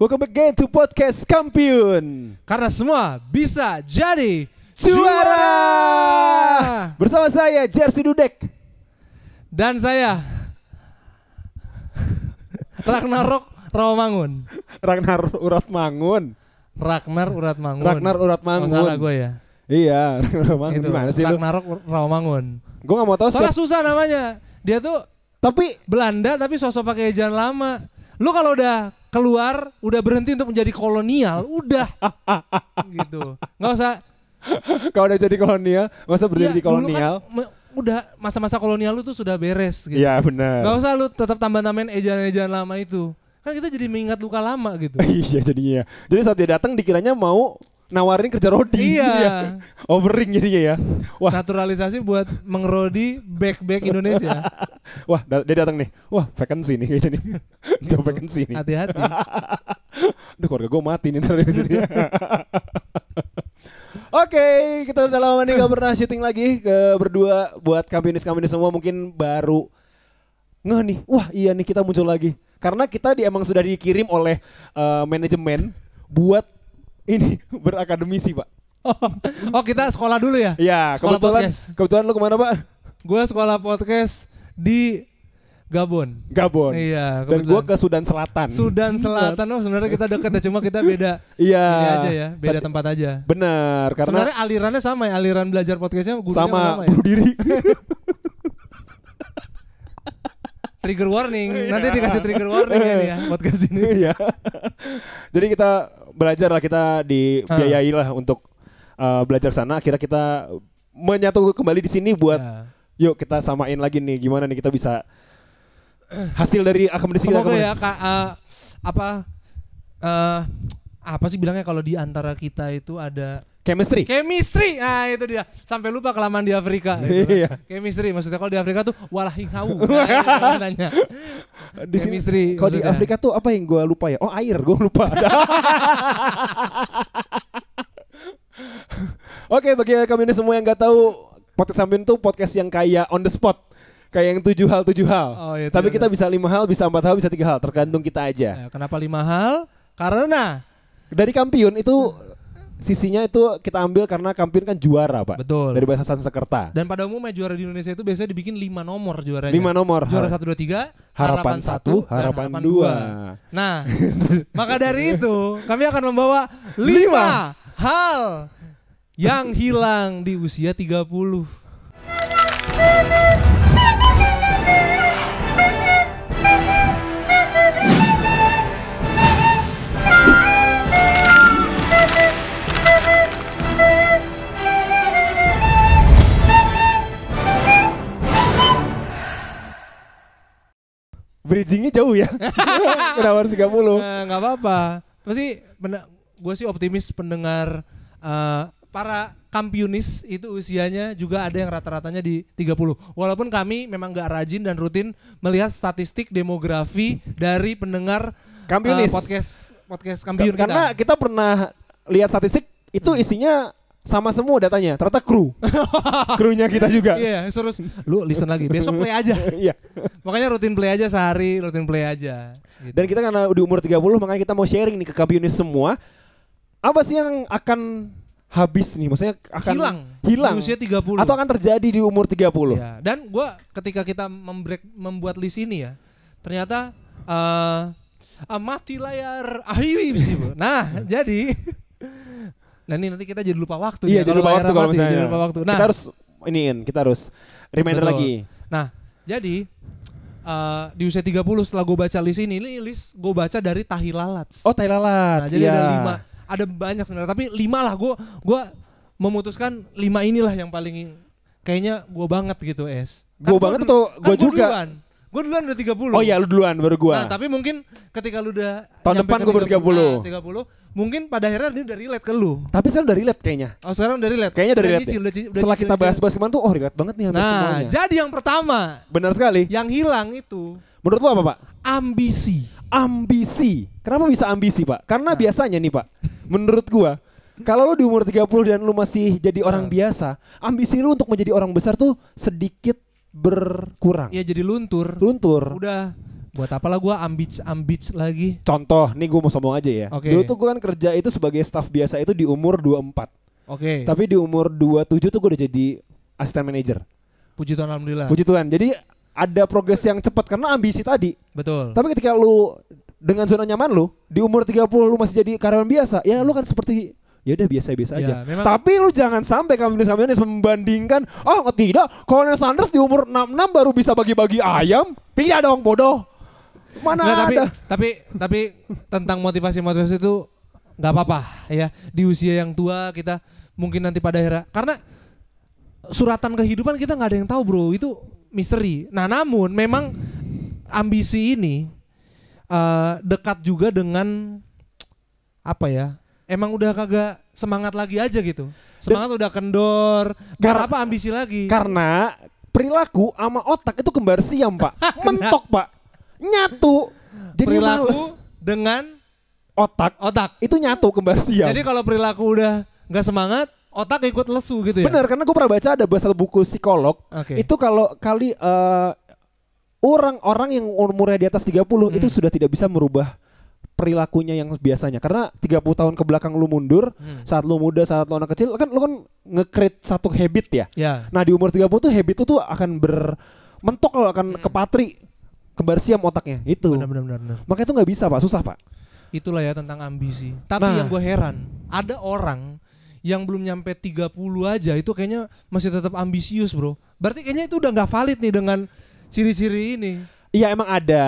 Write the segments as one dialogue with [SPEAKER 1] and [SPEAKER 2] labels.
[SPEAKER 1] Welcome again to podcast Kampiun.
[SPEAKER 2] Karena semua bisa jadi
[SPEAKER 1] Juara. Bersama saya Jersey Dudek
[SPEAKER 2] dan saya Ragnarok Rawamangun.
[SPEAKER 1] Ragnar Uratmangun.
[SPEAKER 2] Ragnar Uratmangun.
[SPEAKER 1] Ragnar Uratmangun.
[SPEAKER 2] Oh, salah gue ya.
[SPEAKER 1] Iya, Ragnar
[SPEAKER 2] Itu,
[SPEAKER 1] gimana sih lu?
[SPEAKER 2] Ragnarok Rawamangun.
[SPEAKER 1] Gue gak mau tahu.
[SPEAKER 2] Soalnya susah namanya. Dia tuh
[SPEAKER 1] Tapi
[SPEAKER 2] Belanda tapi sosok pakai ejaan lama. Lu kalau udah keluar, udah berhenti untuk menjadi kolonial, udah gitu. Nggak usah.
[SPEAKER 1] kalau udah jadi kolonial, masa berdiri
[SPEAKER 2] Ya,
[SPEAKER 1] di kolonial?
[SPEAKER 2] dulu kan udah masa-masa kolonial lu tuh sudah beres gitu.
[SPEAKER 1] Iya benar.
[SPEAKER 2] Gak usah lu tetap tambah-tambahin ejaan-ejaan lama itu. Kan kita jadi mengingat luka lama gitu.
[SPEAKER 1] Iya jadinya. Jadi saat dia datang dikiranya mau nawarin kerja rodi.
[SPEAKER 2] Iya.
[SPEAKER 1] Overing jadinya ya. Wah,
[SPEAKER 2] Naturalisasi buat mengerodi back Indonesia.
[SPEAKER 1] wah dia datang nih. Wah, vacancy nih kayaknya nih. Job vacancy nih.
[SPEAKER 2] Hati-hati.
[SPEAKER 1] Duh, keluarga gue mati nih ntar di sini. Oke, kita udah lama nih gak pernah syuting lagi ke berdua. Buat kampiunis semua mungkin baru ngeh nih. Wah iya nih kita muncul lagi. Karena kita emang sudah dikirim oleh manajemen buat ini berakademisi Pak.
[SPEAKER 2] Oh kita sekolah dulu ya?
[SPEAKER 1] Iya,
[SPEAKER 2] Sekolah
[SPEAKER 1] kebetulan lu kemana Pak?
[SPEAKER 2] Gue sekolah podcast di Gabon.
[SPEAKER 1] Gabon.
[SPEAKER 2] Iya.
[SPEAKER 1] Dan gue ke Sudan Selatan.
[SPEAKER 2] Sudan Selatan. Oh sebenarnya kita dekat ya, cuma kita beda.
[SPEAKER 1] Iya.
[SPEAKER 2] Ini aja ya, beda tempat aja.
[SPEAKER 1] Benar, karena
[SPEAKER 2] Sebenarnya alirannya sama ya, aliran belajar podcastnya gurunya
[SPEAKER 1] sama
[SPEAKER 2] ya?
[SPEAKER 1] bunuh diri.
[SPEAKER 2] Trigger warning. Nanti dikasih trigger warning ini ya podcast ini.
[SPEAKER 1] Iya. Jadi kita belajar lah, kita dibiayai lah untuk belajar sana. Akhirnya kita menyatu kembali di sini buat yuk kita samain lagi nih gimana nih kita bisa hasil dari akomodasi.
[SPEAKER 2] Semoga ya apa sih bilangnya kalau di antara kita itu ada
[SPEAKER 1] chemistry.
[SPEAKER 2] Nah itu dia. Sampai lupa kelamaan di Afrika gitu.
[SPEAKER 1] Iya.
[SPEAKER 2] Chemistry maksudnya kalau di Afrika tuh walahingau. Nah, nanya.
[SPEAKER 1] Di sini
[SPEAKER 2] Chemistry.
[SPEAKER 1] kalau di Afrika tuh apa yang gue lupa ya? Oh air, gue lupa. Oke, bagi kami ini semua yang nggak tahu, podcast Kampiun tuh podcast yang kayak on the spot, kayak yang 7 hal.
[SPEAKER 2] Oh, iya,
[SPEAKER 1] Tapi kita bisa 5 hal, bisa 4 hal, bisa 3 hal, tergantung kita aja.
[SPEAKER 2] Ya, kenapa 5 hal? Karena
[SPEAKER 1] dari Kampiun itu sisinya itu kita ambil karena Kampiun kan juara Pak.
[SPEAKER 2] Betul.
[SPEAKER 1] Dari bahasa Sanskerta.
[SPEAKER 2] Dan pada umumnya juara di Indonesia itu biasanya dibikin 5 nomor juaranya.
[SPEAKER 1] 5 nomor.
[SPEAKER 2] Juara 1, 2, 3,
[SPEAKER 1] harapan 1, harapan 2.
[SPEAKER 2] Nah, maka dari itu kami akan membawa 5 hal yang hilang di usia 30.
[SPEAKER 1] Bridgingnya jauh ya. Kenapa harus 30?
[SPEAKER 2] Nggak apa-apa. Pasti gue sih optimis pendengar para kampiunis itu usianya juga ada yang rata-ratanya di 30. Walaupun kami memang nggak rajin dan rutin melihat statistik demografi dari pendengar
[SPEAKER 1] Kampiunis.
[SPEAKER 2] podcast Kampiun kita.
[SPEAKER 1] Karena kita pernah lihat statistik itu isinya sama semua datanya. Ternyata krunya kita juga.
[SPEAKER 2] Iya, suruh lu listen lagi. Besok play aja.
[SPEAKER 1] Iya.
[SPEAKER 2] Makanya rutin play aja sehari, rutin play aja. Gitu.
[SPEAKER 1] Dan kita karena di umur 30 makanya kita mau sharing nih ke Kampiunis semua. Apa sih yang akan habis nih? Maksudnya akan hilang
[SPEAKER 2] di usia 30
[SPEAKER 1] atau akan terjadi di umur 30.
[SPEAKER 2] Ya, dan gua ketika kita membuat list ini ya, ternyata mati layar sih. Nah, jadi nanti kita jadi lupa waktu.
[SPEAKER 1] Iya, jadi lupa waktu kalau misalnya.
[SPEAKER 2] Jadi lupa waktu. Nah,
[SPEAKER 1] kita harus reminder
[SPEAKER 2] betul.
[SPEAKER 1] lagi.
[SPEAKER 2] Nah, jadi di usia 30 setelah gue baca list ini list gue baca dari Tahi Lalat.
[SPEAKER 1] Oh, Tahi Lalat.
[SPEAKER 2] Nah, jadi ada 5. Ada banyak sebenarnya, tapi 5 lah gue memutuskan 5 inilah yang paling kayaknya gue banget gitu, Es.
[SPEAKER 1] Gue banget atau gue juga?
[SPEAKER 2] Gue duluan udah 30.
[SPEAKER 1] Oh iya, lu duluan baru gue.
[SPEAKER 2] Nah, tapi mungkin ketika lu udah
[SPEAKER 1] tahun depan gue baru 30.
[SPEAKER 2] 30, mungkin pada akhirnya ini udah relate ke lu.
[SPEAKER 1] Tapi sekarang udah relate kayaknya.
[SPEAKER 2] Oh, sekarang udah relate.
[SPEAKER 1] Kayaknya udah relate.
[SPEAKER 2] Setelah
[SPEAKER 1] kita bahas-bahas kemarin tuh relate banget nih semuanya.
[SPEAKER 2] Jadi yang pertama.
[SPEAKER 1] Benar sekali.
[SPEAKER 2] Yang hilang itu.
[SPEAKER 1] Menurut lu apa, Pak?
[SPEAKER 2] Ambisi.
[SPEAKER 1] Kenapa bisa ambisi, Pak? Karena biasanya nih, Pak. Menurut gua, kalau lu di umur 30 dan lu masih jadi orang biasa, ambisi lu untuk menjadi orang besar tuh sedikit berkurang.
[SPEAKER 2] Iya, jadi luntur.
[SPEAKER 1] Luntur.
[SPEAKER 2] Udah Buat apalah gue ambich lagi.
[SPEAKER 1] Contoh, nih gue mau sombong aja ya.
[SPEAKER 2] Oke.
[SPEAKER 1] Dulu tuh gue kan kerja itu sebagai staff biasa itu di umur 24.
[SPEAKER 2] Oke.
[SPEAKER 1] Tapi di umur 27 tuh gue udah jadi asisten manajer.
[SPEAKER 2] Puji Tuhan, alhamdulillah.
[SPEAKER 1] Puji Tuhan. Jadi ada progres yang cepat karena ambisi tadi.
[SPEAKER 2] Betul.
[SPEAKER 1] Tapi ketika lu dengan zona nyaman lu di umur 30 lu masih jadi karyawan biasa, ya lu kan seperti ya udah biasa-biasa aja.
[SPEAKER 2] Memang.
[SPEAKER 1] Tapi lu jangan sampai kamionis membandingkan, oh tidak, Colonel Sanders di umur 66 baru bisa bagi-bagi ayam. Tidak dong, bodoh. Mana
[SPEAKER 2] Nggak,
[SPEAKER 1] ada.
[SPEAKER 2] tapi tentang motivasi itu nggak apa-apa ya. Di usia yang tua kita mungkin nanti pada akhirnya, karena suratan kehidupan kita nggak ada yang tahu bro, itu misteri. Nah namun memang ambisi ini dekat juga dengan apa ya? Emang udah kagak semangat lagi aja gitu. Semangat udah kendor. Buat apa ambisi lagi?
[SPEAKER 1] Karena perilaku sama otak itu kembar siam pak. Mentok pak. Nyatu. Jadi
[SPEAKER 2] perilaku
[SPEAKER 1] males.
[SPEAKER 2] Dengan
[SPEAKER 1] otak itu nyatu kembar siam.
[SPEAKER 2] Jadi kalau perilaku udah nggak semangat, otak ikut lesu gitu ya?
[SPEAKER 1] Bener, karena gue pernah baca ada satu buku psikolog. Itu kalau orang-orang yang umurnya di atas 30 itu sudah tidak bisa merubah perilakunya yang biasanya. Karena 30 tahun ke belakang lu mundur, saat lu muda, saat lu anak kecil, lu kan nge-create satu habit ya. Nah di umur 30 tuh habit itu tuh akan bermentok, lo akan kepatri, kembar siam otaknya. Itu.
[SPEAKER 2] Benar.
[SPEAKER 1] Makanya itu nggak bisa pak, susah pak.
[SPEAKER 2] Itulah ya tentang ambisi. Tapi yang gue heran, ada orang yang belum nyampe 30 aja itu kayaknya masih tetap ambisius bro. Berarti kayaknya itu udah nggak valid nih dengan ciri-ciri ini.
[SPEAKER 1] Iya emang ada.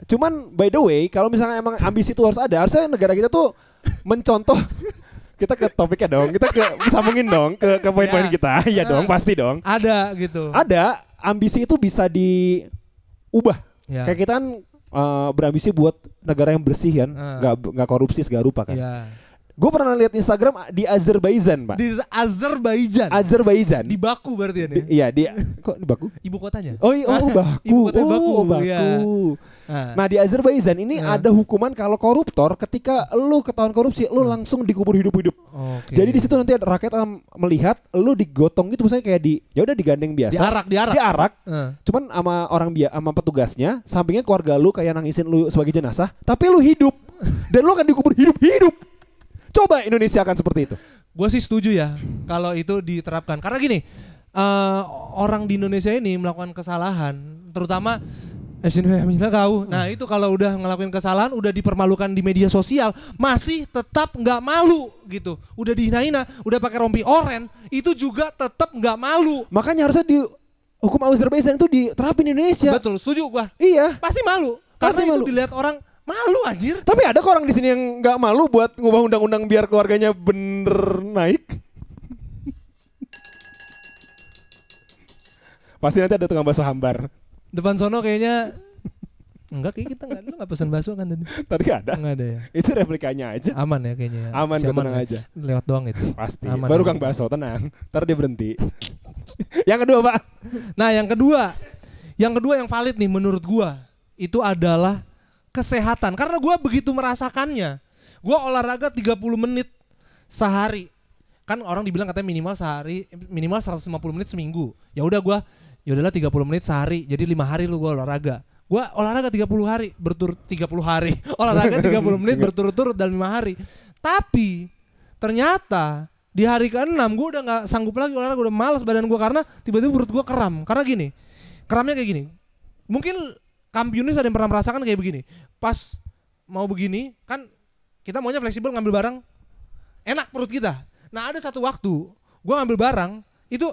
[SPEAKER 1] Cuman by the way, kalau misalnya emang ambisi itu harus ada, harusnya negara kita tuh mencontoh. Kita ke topiknya dong, kita sambungin dong ke poin-poin kita. Iya dong, pasti dong.
[SPEAKER 2] Ada gitu.
[SPEAKER 1] Ada, ambisi itu bisa diubah. Kayak kita kan berambisi buat negara yang bersih kan, nggak korupsi segala rupa kan. Gue pernah lihat Instagram di Azerbaijan pak.
[SPEAKER 2] Di Azerbaijan.
[SPEAKER 1] Di
[SPEAKER 2] Baku berarti ya nih.
[SPEAKER 1] Iya kok di Baku?
[SPEAKER 2] Ibu kotanya.
[SPEAKER 1] Baku.
[SPEAKER 2] Ibu kota Baku.
[SPEAKER 1] Baku.
[SPEAKER 2] Ya.
[SPEAKER 1] Nah di Azerbaijan ini ada hukuman kalau koruptor, ketika lu ketahuan korupsi, lu langsung dikubur hidup-hidup. Jadi di situ nanti rakyat akan melihat lu digotong gitu, misalnya kayak ya udah digandeng biasa. Diarak. Cuman sama sama petugasnya, sampingnya keluarga lu kayak nangisin lu sebagai jenazah, tapi lu hidup dan lu akan dikubur hidup-hidup. Coba Indonesia akan seperti itu.
[SPEAKER 2] Gue sih setuju ya kalau itu diterapkan. Karena gini, orang di Indonesia ini melakukan kesalahan, terutama kau. Nah itu kalau udah ngelakuin kesalahan, udah dipermalukan di media sosial, masih tetap nggak malu gitu. Udah dihina-hina, udah pakai rompi oren, itu juga tetap nggak malu.
[SPEAKER 1] Makanya harusnya di hukum Azerbaijan itu diterapin di Indonesia.
[SPEAKER 2] Betul, setuju gua.
[SPEAKER 1] Iya.
[SPEAKER 2] Pasti malu. Karena itu dilihat orang. Malu anjir. Tapi
[SPEAKER 1] ada kok orang di sini yang nggak malu buat ngubah undang-undang biar keluarganya bener naik. Pasti nanti ada tukang bakso hambar.
[SPEAKER 2] Depan sono kayaknya enggak, kayak kita nggak pesan bakso kan tadi.
[SPEAKER 1] Tadi ada.
[SPEAKER 2] Nggak ada ya.
[SPEAKER 1] Itu replikanya aja.
[SPEAKER 2] Aman ya kayaknya.
[SPEAKER 1] Aman, tenang aja.
[SPEAKER 2] Lewat doang itu.
[SPEAKER 1] Pasti. Aman, baru kang bakso, tenang. Ntar dia berhenti. Yang kedua pak.
[SPEAKER 2] Nah yang kedua yang valid nih menurut gua itu adalah kesehatan. Karena gue begitu merasakannya. Gue olahraga 30 menit sehari. Kan orang dibilang katanya minimal 150 menit seminggu. Ya udahlah 30 menit sehari. Jadi 5 hari lu gue olahraga. Gue olahraga 30 hari. Olahraga 30 menit berturut-turut dalam 5 hari. Tapi ternyata di hari ke-6 gue udah gak sanggup lagi olahraga. Udah malas badan gue karena tiba-tiba perut gue kram. Karena gini, keramnya kayak gini. Mungkin Kampionis ada yang pernah merasakan kayak begini. Pas mau begini kan kita maunya fleksibel, ngambil barang enak perut kita. Nah ada satu waktu gue ngambil barang itu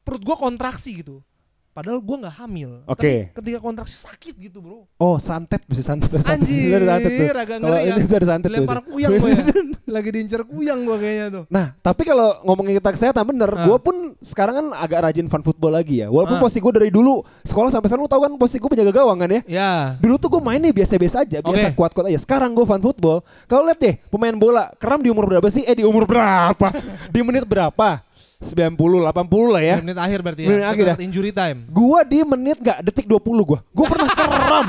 [SPEAKER 2] perut gue kontraksi gitu. Padahal gue nggak hamil. Tapi ketika kontraksi sakit gitu bro.
[SPEAKER 1] Oh santet, bisa santet.
[SPEAKER 2] Anjir, agak ngeri ya. Lempar kuyang gue ya. Lagi diincer kuyang gue kayaknya tuh.
[SPEAKER 1] Nah tapi kalau ngomongin kita kesehatan bener, gue pun sekarang kan agak rajin fun football lagi ya. Walaupun posisi gue dari dulu sekolah sampai sekarang, lu tahu kan posisi gue penjaga gawang kan ya.
[SPEAKER 2] Ya.
[SPEAKER 1] Dulu tuh gue mainnya biasa-biasa aja, biasa kuat-kuat aja. Sekarang gue fun football. Kalau lihat deh pemain bola kram di umur berapa sih? Di umur berapa? Di menit berapa? 90, 80 lah ya.
[SPEAKER 2] Menit akhir berarti ya.
[SPEAKER 1] Menit akhir ya.
[SPEAKER 2] Injury time.
[SPEAKER 1] Gua di menit detik 20 gua. Gua pernah keram.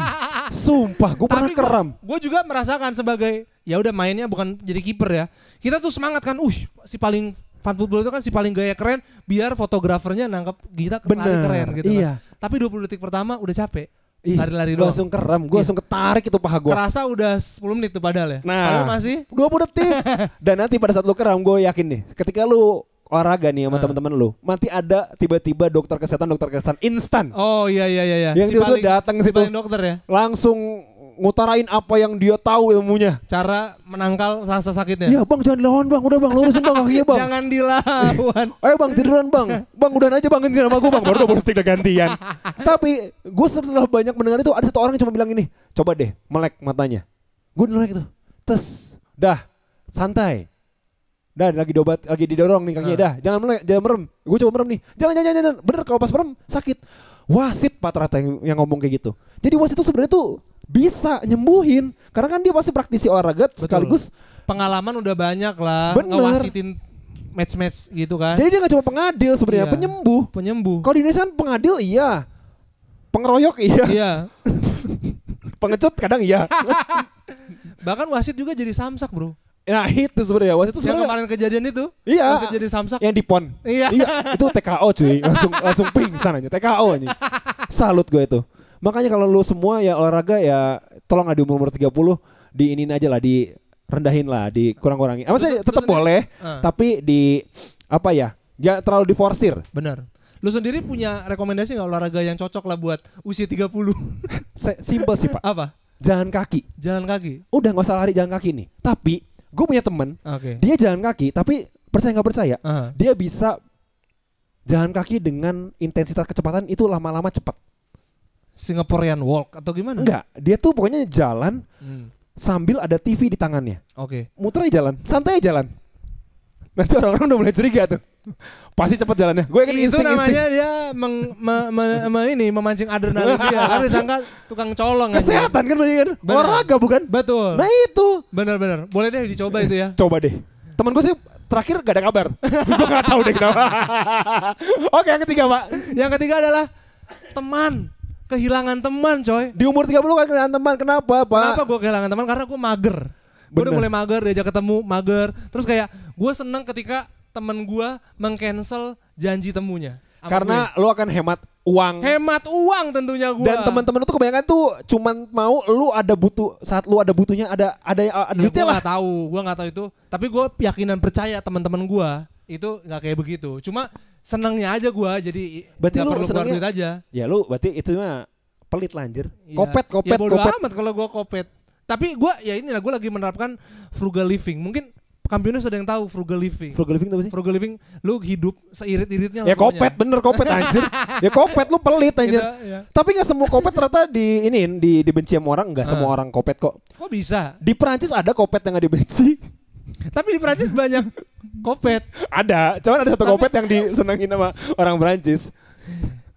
[SPEAKER 1] Sumpah, gua pernah keram.
[SPEAKER 2] Gua juga merasakan sebagai ya udah mainnya bukan jadi kiper ya. Kita tuh semangat kan, si paling fun football itu kan si paling gaya keren biar fotografernya nangkep kita keren gitu
[SPEAKER 1] iya.
[SPEAKER 2] kan. Tapi 20 detik pertama udah capek.
[SPEAKER 1] Ih,
[SPEAKER 2] Lari-lari
[SPEAKER 1] gua
[SPEAKER 2] doang.
[SPEAKER 1] langsung keram, gue
[SPEAKER 2] Iya.
[SPEAKER 1] langsung ketarik itu paha gue.
[SPEAKER 2] Kerasa udah 10 menit tuh padahal ya.
[SPEAKER 1] Nah,
[SPEAKER 2] Padahal masih
[SPEAKER 1] 20 detik. Dan nanti pada saat lu keram, gue yakin nih, ketika lu olahraga nih sama
[SPEAKER 2] Ah.
[SPEAKER 1] teman-teman lu, nanti ada tiba-tiba dokter kesehatan instan.
[SPEAKER 2] Oh iya.
[SPEAKER 1] Yang dia tuh datang ke situ.
[SPEAKER 2] paling dokter ya.
[SPEAKER 1] Langsung ngutarain apa yang dia tahu ilmunya.
[SPEAKER 2] Cara menangkal rasa sakitnya.
[SPEAKER 1] Iya bang, jangan dilawan bang, udah bang, lurusin bang kakinya bang.
[SPEAKER 2] Jangan dilawan.
[SPEAKER 1] Ayo bang, tiduran bang. Bang udah aja bang, ganti nama gue bang, baru 20 detik udah gantian. Tapi gue setelah banyak mendengar itu, ada satu orang yang cuma bilang gini, coba deh melek matanya. Gue melek itu, tes, dah, santai. Dah lagi diobat, lagi didorong nih kakinya, dah, jangan melek, jangan merem. Gue coba merem nih, jangan. Bener kalau pas merem sakit. Wasit rata-rata yang ngomong kayak gitu. Jadi wasit itu sebenarnya tuh bisa nyembuhin, karena kan dia pasti praktisi olahraga sekaligus
[SPEAKER 2] pengalaman udah banyak lah.
[SPEAKER 1] Bener.
[SPEAKER 2] Ngewasitin match-match gitu kan.
[SPEAKER 1] Jadi dia gak cuma pengadil sebenarnya,
[SPEAKER 2] Iya.
[SPEAKER 1] penyembuh.
[SPEAKER 2] Penyembuh.
[SPEAKER 1] Kalau di Indonesia kan pengadil iya, pengeroyok iya,
[SPEAKER 2] Iya.
[SPEAKER 1] pengecut kadang iya.
[SPEAKER 2] Bahkan wasit juga jadi samsak, Bro.
[SPEAKER 1] Nah itu sebenarnya wasit itu
[SPEAKER 2] Yang
[SPEAKER 1] sebenarnya
[SPEAKER 2] kemarin kejadian itu.
[SPEAKER 1] iya,
[SPEAKER 2] Wasit jadi samsak.
[SPEAKER 1] yang di pon.
[SPEAKER 2] Iya.
[SPEAKER 1] Itu TKO cuy, langsung pingsan aja, TKO aja. Salut gue itu. Makanya kalau lu semua ya olahraga ya tolong di umur 30 diinin aja lah, direndahin lah, dikurang-kurangi. Maksudnya tetap boleh, tapi di apa ya? Ya terlalu diforsir.
[SPEAKER 2] Bener. Lu sendiri punya rekomendasi nggak olahraga yang cocok lah buat usia 30?
[SPEAKER 1] Simple sih, Pak.
[SPEAKER 2] Apa?
[SPEAKER 1] Jalan kaki.
[SPEAKER 2] Jalan kaki.
[SPEAKER 1] Udah nggak usah lari, jalan kaki nih. Tapi gue punya temen,
[SPEAKER 2] Oke.
[SPEAKER 1] dia jalan kaki, tapi percaya nggak percaya,
[SPEAKER 2] Aha.
[SPEAKER 1] dia bisa jalan kaki dengan intensitas kecepatan itu lama-lama cepat.
[SPEAKER 2] Singaporean walk atau gimana?
[SPEAKER 1] Enggak, dia tuh pokoknya jalan sambil ada TV di tangannya.
[SPEAKER 2] Oke.
[SPEAKER 1] Muter aja jalan, santai aja jalan. Nanti orang-orang udah mulai curiga tuh. Pasti cepet jalannya. Gue yakin
[SPEAKER 2] Itu
[SPEAKER 1] insting-insting.
[SPEAKER 2] namanya dia memancing adrenalin dia. Kan disangka tukang colong aja.
[SPEAKER 1] Kesehatan kan berarti kan?
[SPEAKER 2] Bener.
[SPEAKER 1] Olahraga bukan?
[SPEAKER 2] Betul.
[SPEAKER 1] Nah itu.
[SPEAKER 2] Bener-bener. Boleh deh dicoba itu ya.
[SPEAKER 1] Coba deh. Temen gue sih terakhir gak ada kabar. Gue gak tahu deh kenapa. Oke, yang ketiga Pak.
[SPEAKER 2] Yang ketiga adalah teman. Kehilangan teman, coy.
[SPEAKER 1] Di umur 30 kan kehilangan teman. Kenapa Pak?
[SPEAKER 2] Kenapa gue kehilangan teman? Karena gue mager. Gue udah
[SPEAKER 1] Bener.
[SPEAKER 2] mulai mager, diajak ketemu, mager. Terus kayak gue seneng ketika temen gue meng-cancel janji temunya. Sama
[SPEAKER 1] Karena lu akan hemat uang.
[SPEAKER 2] gue. Hemat uang tentunya gue.
[SPEAKER 1] Dan teman-teman lu tuh kebanyakan tuh cuman mau lu ada butuh, saat lu ada butuhnya ada
[SPEAKER 2] ya,
[SPEAKER 1] duitnya
[SPEAKER 2] gue
[SPEAKER 1] lah.
[SPEAKER 2] nggak tahu itu. Tapi gue yakinan percaya teman-teman gue itu nggak kayak begitu. Cuma senengnya aja gue, jadi
[SPEAKER 1] Berarti
[SPEAKER 2] nggak
[SPEAKER 1] lu
[SPEAKER 2] perlu keluar
[SPEAKER 1] senengnya-
[SPEAKER 2] duit aja.
[SPEAKER 1] Ya lu berarti itu mah pelit lah anjir.
[SPEAKER 2] Ya,
[SPEAKER 1] Kopet.
[SPEAKER 2] Ya bodo amat kalau gue kopet. Tapi gue ya inilah, gue lagi menerapkan frugal living. Mungkin Kampionus ada yang tahu frugal living.
[SPEAKER 1] Frugal living itu apa sih?
[SPEAKER 2] Frugal living, lu hidup seirit-iritnya.
[SPEAKER 1] Ya kopet, bener kopet anjir. Ya kopet, lu pelit anjir.
[SPEAKER 2] Ya.
[SPEAKER 1] Tapi gak semua kopet ternyata dibenci sama orang. Gak semua orang kopet kok.
[SPEAKER 2] Kok bisa?
[SPEAKER 1] Di Perancis ada kopet yang gak dibenci.
[SPEAKER 2] Tapi di Prancis banyak kopet.
[SPEAKER 1] Ada, cuman ada satu kopet yang disenengin sama orang Perancis.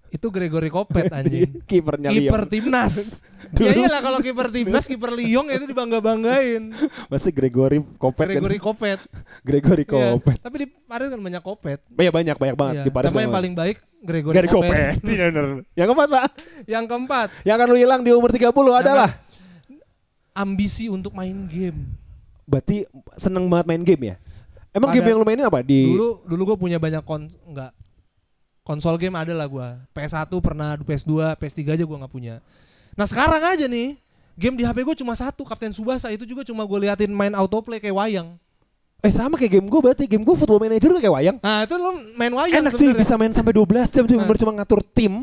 [SPEAKER 2] Itu Gregory Kopet anjing.
[SPEAKER 1] Kipernya
[SPEAKER 2] Kiper
[SPEAKER 1] Lyon.
[SPEAKER 2] timnas.
[SPEAKER 1] Dulu.
[SPEAKER 2] Ya iyalah kalau kiper timnas, kiper Lyon itu dibangga-banggain.
[SPEAKER 1] Masih Gregory Kopet
[SPEAKER 2] Gregory
[SPEAKER 1] kan?
[SPEAKER 2] Kopet.
[SPEAKER 1] Gregory
[SPEAKER 2] Iya.
[SPEAKER 1] Kopet.
[SPEAKER 2] Tapi di Paris kan banyak kopet.
[SPEAKER 1] Ya banyak banget
[SPEAKER 2] Iya.
[SPEAKER 1] di Paris.
[SPEAKER 2] Cuma yang
[SPEAKER 1] banyak.
[SPEAKER 2] paling baik Gregory
[SPEAKER 1] Gregory
[SPEAKER 2] Kopet.
[SPEAKER 1] Kopet. Iya bener. Yang keempat Pak,
[SPEAKER 2] Yang keempat,
[SPEAKER 1] yang akan lu hilang di umur 30 adalah
[SPEAKER 2] ambisi untuk main game.
[SPEAKER 1] berarti seneng banget main game ya? Emang
[SPEAKER 2] Ada.
[SPEAKER 1] game yang lu mainin apa?
[SPEAKER 2] Dulu gue punya banyak konsol game ada lah gue. PS1 pernah, PS2, PS3 aja gue nggak punya. Nah sekarang aja nih, game di HP gue cuma satu, Kapten Tsubasa. Itu juga cuma gue liatin main autoplay kayak wayang.
[SPEAKER 1] sama kayak game gue, berarti game gue Football Manager tuh kayak wayang.
[SPEAKER 2] Nah itu lu main wayang
[SPEAKER 1] Enak cuy,
[SPEAKER 2] sebenarnya.
[SPEAKER 1] bisa main sampai 12 jam cuy, bener cuma ngatur tim.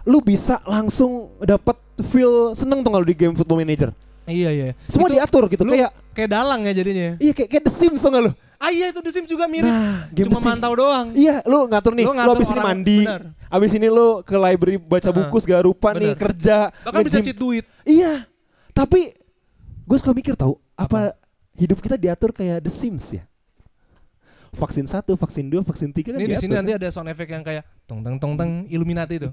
[SPEAKER 1] Lu bisa langsung dapet feel seneng tuh kalau di game Football Manager.
[SPEAKER 2] Iya.
[SPEAKER 1] Semua
[SPEAKER 2] Itu
[SPEAKER 1] diatur gitu,
[SPEAKER 2] lu kayak dalang ya jadinya.
[SPEAKER 1] iya kayak The Sims tuh gak lu?
[SPEAKER 2] Ah iya itu The Sims juga mirip.
[SPEAKER 1] Nah, game
[SPEAKER 2] Cuma
[SPEAKER 1] The Sims.
[SPEAKER 2] mantau doang.
[SPEAKER 1] Iya, lu ngatur nih,
[SPEAKER 2] Lu
[SPEAKER 1] lu
[SPEAKER 2] ngatur
[SPEAKER 1] abis ini
[SPEAKER 2] orang,
[SPEAKER 1] mandi,
[SPEAKER 2] bener.
[SPEAKER 1] abis ini lu ke library baca buku segala rupa nih,
[SPEAKER 2] Bener.
[SPEAKER 1] kerja,
[SPEAKER 2] Bahkan bisa
[SPEAKER 1] nge-gym.
[SPEAKER 2] cheat duit.
[SPEAKER 1] Iya, tapi gue suka mikir tau, apa hidup kita diatur kayak The Sims ya? Vaksin 1, vaksin 2, vaksin 3 kan
[SPEAKER 2] Ini di
[SPEAKER 1] diatur,
[SPEAKER 2] sini
[SPEAKER 1] kan?
[SPEAKER 2] nanti ada sound effect yang kayak tong teng tong teng Illuminati itu.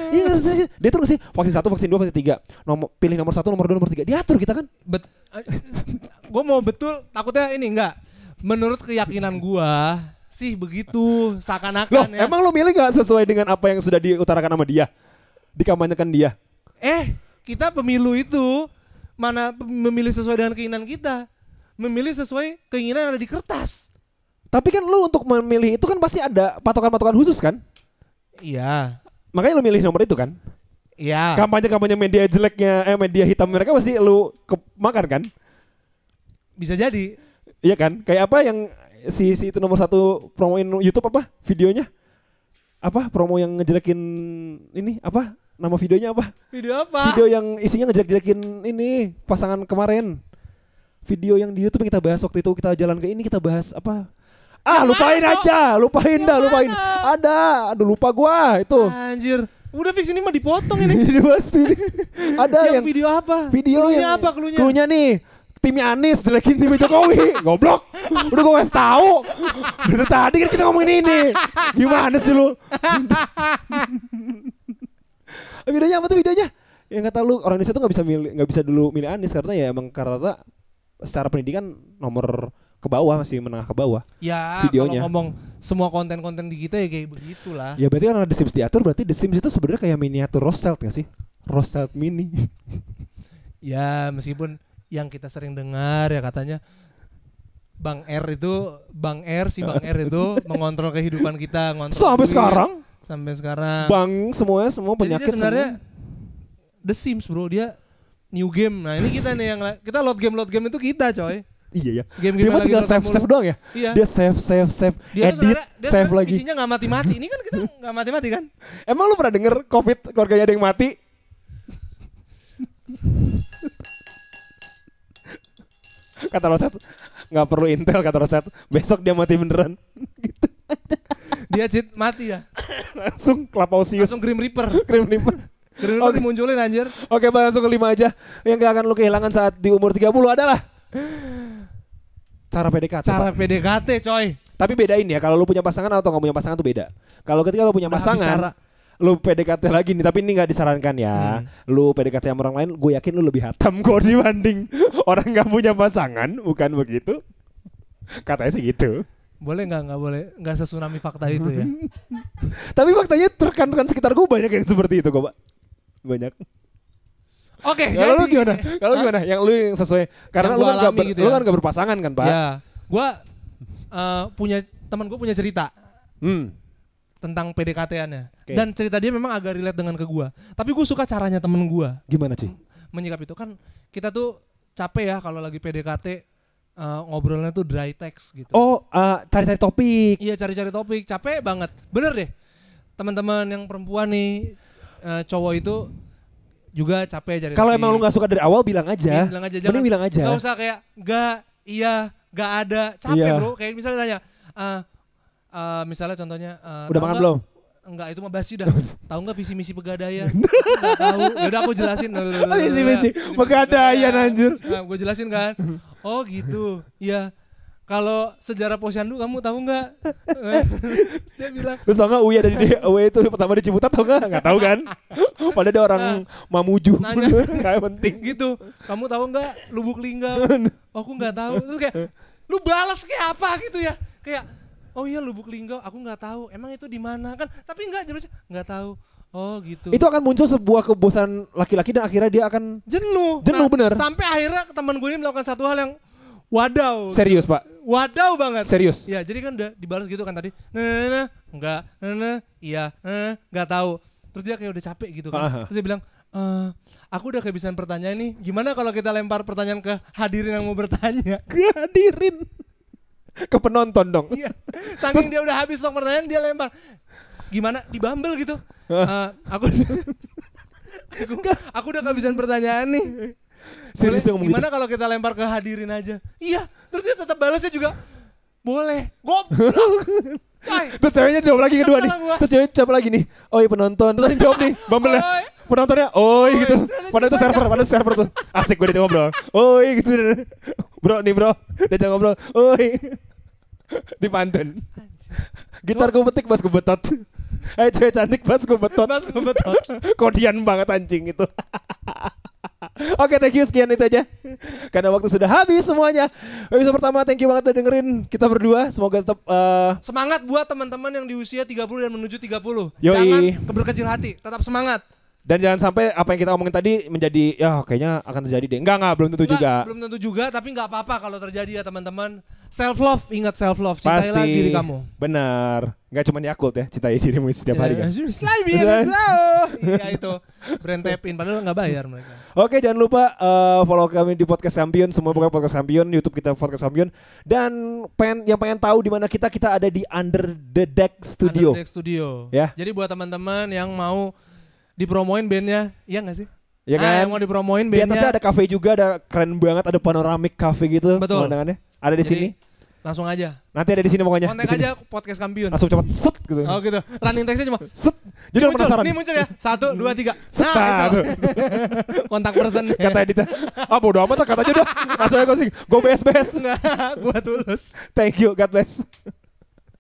[SPEAKER 1] Iya nggak sih? Dia tuh ngasih vaksin 1, vaksin 2, vaksin 3. Pilih nomor 1, nomor 2, nomor 3. Diatur kita kan?
[SPEAKER 2] Gue mau betul, takutnya ini enggak. Menurut keyakinan gua sih begitu,
[SPEAKER 1] Loh,
[SPEAKER 2] seakan-akan ya.
[SPEAKER 1] emang lu milih gak sesuai dengan apa yang sudah diutarakan sama dia? Dikampanyekan dia?
[SPEAKER 2] Kita pemilu itu mana memilih sesuai dengan keinginan kita, memilih sesuai keinginan yang ada di kertas.
[SPEAKER 1] Tapi kan lu untuk memilih itu kan pasti ada patokan-patokan khusus kan?
[SPEAKER 2] Iya.
[SPEAKER 1] Makanya lu milih nomor itu kan?
[SPEAKER 2] Iya.
[SPEAKER 1] Kampanye-kampanye media jeleknya, media hitam mereka pasti lu makan kan?
[SPEAKER 2] Bisa jadi.
[SPEAKER 1] Iya kan? Kayak apa yang si itu nomor 1 promoin YouTube apa? Videonya? Apa? Promo yang ngejelekin ini apa? Nama videonya apa?
[SPEAKER 2] Video apa?
[SPEAKER 1] Video yang isinya ngejelek-jelekin ini pasangan kemarin. Video yang di YouTube yang kita bahas waktu itu, kita jalan ke ini kita bahas apa? Lupain aja, lupain. Ada, aduh lupa gua itu.
[SPEAKER 2] Anjir. Udah fix ini mah dipotong ini.
[SPEAKER 1] Ini pasti. Ada yang
[SPEAKER 2] video apa?
[SPEAKER 1] Video
[SPEAKER 2] Cluenya
[SPEAKER 1] yang
[SPEAKER 2] apa cluenya?
[SPEAKER 1] Cluenya nih. Timnya Anies jelekin timnya Jokowi. Goblok. Udah gua kasih tahu. Dari tadi kan kita ngomongin ini. Gimana sih lu? Videonya apa tuh videonya? Yang kata lu orang Indonesia tuh nggak bisa dulu milih Anies karena ya emang karena secara pendidikan nomor ke bawah, masih menengah ke bawah.
[SPEAKER 2] Ya,
[SPEAKER 1] videonya.
[SPEAKER 2] kalau ngomong semua konten-konten di kita ya kayak begitulah.
[SPEAKER 1] Ya berarti kan The Sims diatur, berarti The Sims itu sebenarnya kayak miniatur Rothschild gak sih? Rothschild mini.
[SPEAKER 2] Ya, meskipun yang kita sering dengar ya katanya Bang R itu mengontrol kehidupan kita,
[SPEAKER 1] Sampai sekarang. Bang semua penyakit.
[SPEAKER 2] Jadi dia sebenarnya The Sims, bro, dia new game. Nah, ini kita nih yang kita load game itu kita, coy.
[SPEAKER 1] Iya ya.
[SPEAKER 2] Game-game
[SPEAKER 1] dia tinggal save doang ya?
[SPEAKER 2] Iya.
[SPEAKER 1] Dia save,
[SPEAKER 2] dia
[SPEAKER 1] edit, save lagi.
[SPEAKER 2] Visinya nggak mati-mati. Ini kan kita nggak mati-mati kan?
[SPEAKER 1] Emang lu pernah denger COVID keluarganya ada yang mati? Kata Roset, nggak perlu intel kata Roset. Besok dia mati beneran. Gitu.
[SPEAKER 2] Dia cheat mati ya.
[SPEAKER 1] Langsung Clapausius.
[SPEAKER 2] Langsung Grim Reaper.
[SPEAKER 1] Grim Reaper
[SPEAKER 2] dimunculin anjir.
[SPEAKER 1] Oke, langsung ke 5 aja. Yang gak akan lu kehilangan saat di umur 30 adalah cara PDKT.
[SPEAKER 2] Cara PDKT, coy.
[SPEAKER 1] Tapi bedain ya, kalau lu punya pasangan atau gak punya pasangan tuh beda. Kalau ketika lu punya pasangan, lu PDKT lagi nih, tapi ini gak disarankan ya. Lu PDKT sama orang lain, gue yakin lu lebih hatam kok dibanding orang gak punya pasangan. Bukan begitu? Katanya sih gitu.
[SPEAKER 2] Boleh nggak boleh, nggak sesunami fakta itu ya.
[SPEAKER 1] Tapi faktanya rekan-rekan sekitar gue banyak yang seperti itu kok, Pak. Banyak.
[SPEAKER 2] Oke,
[SPEAKER 1] kalau lu gimana? Kalau gimana? Yang lu yang sesuai karena
[SPEAKER 2] yang
[SPEAKER 1] lu kan
[SPEAKER 2] gitu
[SPEAKER 1] lu kan gak berpasangan kan, Pak?
[SPEAKER 2] Ya. Gua teman gue punya cerita. Tentang PDKT-annya. Okay. Dan cerita dia memang agak relate dengan ke gua. Tapi gue suka caranya temen gua.
[SPEAKER 1] Gimana, cuy?
[SPEAKER 2] Menyikap itu kan kita tuh capek ya kalau lagi PDKT ngobrolnya tuh dry text gitu.
[SPEAKER 1] Oh, cari-cari topik.
[SPEAKER 2] Iya, cari-cari topik, capek banget. Bener deh. Teman-teman yang perempuan nih cowok itu juga capek cari.
[SPEAKER 1] Kalau emang lu nggak suka dari awal bilang aja. Mending bilang aja.
[SPEAKER 2] Gak usah kayak gak ada. Capek bro. Kayak misalnya tanya, misalnya contohnya.
[SPEAKER 1] Udah makan belum?
[SPEAKER 2] Enggak, itu mah basi dah. Tahu nggak visi misi Pegadaian? Enggak tahu. Yaudah aku jelasin.
[SPEAKER 1] Visi misi Pegadaian anjir.
[SPEAKER 2] Nah, gue jelasin kan. Oh gitu. Iya. Kalau sejarah Posyandu kamu tahu nggak? Dia bilang.
[SPEAKER 1] Terus tau nggak Uya dari Uya itu pertama di Ciputat tau nggak? Nggak tahu kan? Padahal ada orang Mamuju. Kayak penting.
[SPEAKER 2] Gitu. Kamu tahu nggak Lubuk Linggau? Aku nggak tahu. Terus kayak lu balas kayak apa gitu ya? Kayak oh iya Lubuk Linggau. Aku nggak tahu. Emang itu di mana kan? Tapi nggak tahu. Oh gitu.
[SPEAKER 1] Itu akan muncul sebuah kebosanan laki-laki dan akhirnya dia akan
[SPEAKER 2] jenuh bener. Sampai akhirnya teman gue ini melakukan satu hal yang wadaw.
[SPEAKER 1] Serius Pak?
[SPEAKER 2] Wadaw banget.
[SPEAKER 1] Serius?
[SPEAKER 2] Ya jadi kan udah dibalas gitu kan tadi. Enggak, iya, enggak tahu. Terus dia kayak udah capek gitu kan. Terus dia bilang, aku udah kehabisan pertanyaan nih. Gimana kalau kita lempar pertanyaan ke hadirin yang mau bertanya?
[SPEAKER 1] Ke hadirin? Ke penonton dong?
[SPEAKER 2] Iya. Saking dia udah habis sok pertanyaan dia lempar. Gimana? Di Bumble gitu. Aku udah kehabisan pertanyaan nih.
[SPEAKER 1] Serius dia ngomong
[SPEAKER 2] gimana
[SPEAKER 1] gitu?
[SPEAKER 2] kalau kita lempar ke hadirin aja? Iya, terus dia tetap balasnya juga boleh. Goblok.
[SPEAKER 1] Terus ceweknya jawab lagi kedua nih. Terus cewek jawab lagi nih. Oh iya penonton. Terus dia jawab nih Bumble-nya. Penontonnya oi gitu. Padahal itu server tuh. Asik gue dia ngobrol. Oi gitu. Bro nih bro. Dia jangan ngobrol. Oi. Dipantun. Gitar gue petik bass gue betot. Cewek cantik bass gue betot. Kodian banget anjing itu. Oke, thank you, sekian itu aja. Karena waktu sudah habis semuanya. Episode pertama, thank you banget udah dengerin kita berdua. Semoga tetap
[SPEAKER 2] semangat buat teman-teman yang di usia 30 dan menuju 30.
[SPEAKER 1] Yoi.
[SPEAKER 2] Jangan berkecil hati, tetap semangat.
[SPEAKER 1] Dan jangan sampai apa yang kita omongin tadi menjadi ya kayaknya akan terjadi deh. Enggak, belum tentu juga.
[SPEAKER 2] Belum tentu juga, tapi enggak apa-apa kalau terjadi ya teman-teman. self love, ingat self love, cintailah
[SPEAKER 1] Pasti.
[SPEAKER 2] diri kamu.
[SPEAKER 1] Benar. Gak cuma Yakult ya, cintai dirimu setiap hari kan.
[SPEAKER 2] Slime ya, iya itu brand tap in padahal nggak bayar mereka.
[SPEAKER 1] Oke, jangan lupa follow kami di Podcast Champion, semua pokoknya Podcast Champion, YouTube kita Podcast Champion, dan yang pengen tahu di mana kita ada di Under the Deck Studio.
[SPEAKER 2] Under the Deck Studio.
[SPEAKER 1] Ya.
[SPEAKER 2] Jadi buat teman-teman yang mau dipromoin bandnya, iya nggak sih?
[SPEAKER 1] Ya kan?
[SPEAKER 2] Yang mau dipromoin
[SPEAKER 1] Di
[SPEAKER 2] bandnya.
[SPEAKER 1] atasnya ada cafe juga, ada keren banget, ada panoramic cafe gitu.
[SPEAKER 2] Betul.
[SPEAKER 1] Pemandangannya. Ada di
[SPEAKER 2] Jadi,
[SPEAKER 1] sini.
[SPEAKER 2] langsung aja.
[SPEAKER 1] Nanti ada di sini pokoknya.
[SPEAKER 2] Kontak
[SPEAKER 1] di sini.
[SPEAKER 2] aja Podcast Kampiun.
[SPEAKER 1] Langsung cepat set gitu.
[SPEAKER 2] Oh gitu. Running text-nya cuma
[SPEAKER 1] Set. Jadi orang penasaran.
[SPEAKER 2] Ini muncul ya. 1, 2, 3.
[SPEAKER 1] Set.
[SPEAKER 2] Nah, itu. Kontak person.
[SPEAKER 1] Kata editnya. Bodo amat lah, kata aja dah. Langsung aja gue sing. Gue beres.
[SPEAKER 2] Enggak, gua tulus.
[SPEAKER 1] Thank you, God bless.